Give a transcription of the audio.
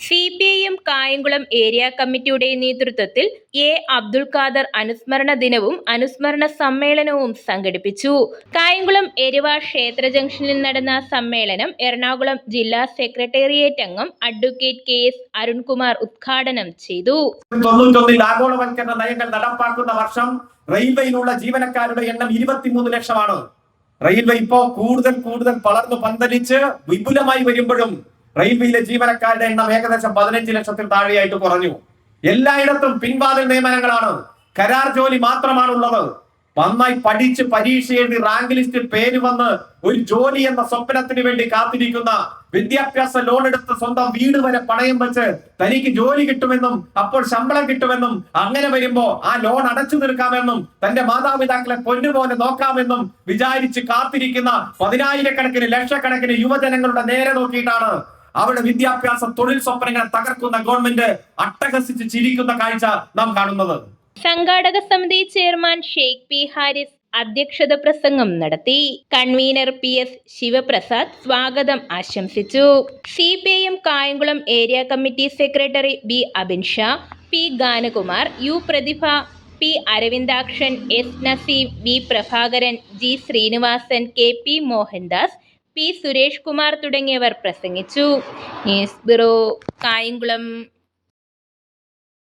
CPIM Kayamkulam area കമ്മിറ്റിയുടെ നേതൃത്വത്തിൽ അബ്ദുൾ ഖാദർ അനുസ്മരണ ദിനവും അനുസ്മരണ സമ്മേളനവും സംഘടിപ്പിച്ചു. കായംകുളം എരുവ ക്ഷേത്ര ജംഗ്ഷനിൽ നടന്ന സമ്മേളനം എറണാകുളം ജില്ലാ സെക്രട്ടേറിയറ്റ് അംഗം അഡ്വക്കേറ്റ് KS അരുൺകുമാർ ഉദ്ഘാടനം ചെയ്തു. ആഗോളവൽക്കരണ നയങ്ങൾ നടപ്പാക്കുന്ന വർഷം റെയിൽവേയിലുള്ള ജീവനക്കാരുടെ എണ്ണം 23 ലക്ഷമാണ്. റെയിൽവേ ഇപ്പോ കൂടുതൽ വളർന്നു പന്തലിച്ച് വിപുലമായി വരുമ്പോഴും റെയിൽവേയിലെ ജീവനക്കാരുടെ എണ്ണം ഏകദേശം 15 ലക്ഷത്തിൽ താഴെയായിട്ട് കുറഞ്ഞു. എല്ലായിടത്തും പിൻവാതിൽ നിയമനങ്ങളാണ്, കരാർ ജോലി മാത്രമാണുള്ളത്. നന്നായി പഠിച്ച് പരീക്ഷ എഴുതി റാങ്ക് ലിസ്റ്റിൽ പേര് വന്ന് ഒരു ജോലി എന്ന സ്വപ്നത്തിന് വേണ്ടി കാത്തിരിക്കുന്ന, വിദ്യാഭ്യാസ ലോൺ എടുത്ത് സ്വന്തം വീട് വരെ പണയം വെച്ച് തനിക്ക് ജോലി കിട്ടുമെന്നും അപ്പോൾ ശമ്പളം കിട്ടുമെന്നും അങ്ങനെ വരുമ്പോ ആ ലോൺ അടച്ചു തീർക്കാമെന്നും തന്റെ മാതാപിതാക്കളെ പൊന്നുപോലെ നോക്കാമെന്നും വിചാരിച്ച് കാത്തിരിക്കുന്ന പതിനായിരക്കണക്കിന് ലക്ഷക്കണക്കിന് യുവജനങ്ങളുടെ നേരെ നോക്കിയിട്ടാണ് അവിടെ വിദ്യാഭ്യാസ തൊഴിൽ സ്വപ്നങ്ങളെ തകർക്കുന്ന ഗവൺമെന്റ് അട്ടഹസിച്ച് ചിരിക്കുന്ന കാഴ്ച നാം കാണുന്നത്. സംഘാടക സമിതി ചെയർമാൻ ഷെയ്ഖ് പി ഹാരിസ് അധ്യക്ഷത പ്രസംഗം നടത്തി. കൺവീനർ PS ശിവപ്രസാദ് സ്വാഗതം ആശംസിച്ചു. CPIM Kayamkulam area committee secretary B Abinsha, P Ganakumar, U Prathibha, P Aravindakshan, S Naseem, V Prabhakaran, G Srinivasan, KP Mohandas, P Suresh Kumar തുടങ്ങിയവർ പ്രസംഗിച്ചു. News bureau, Kayamkulam.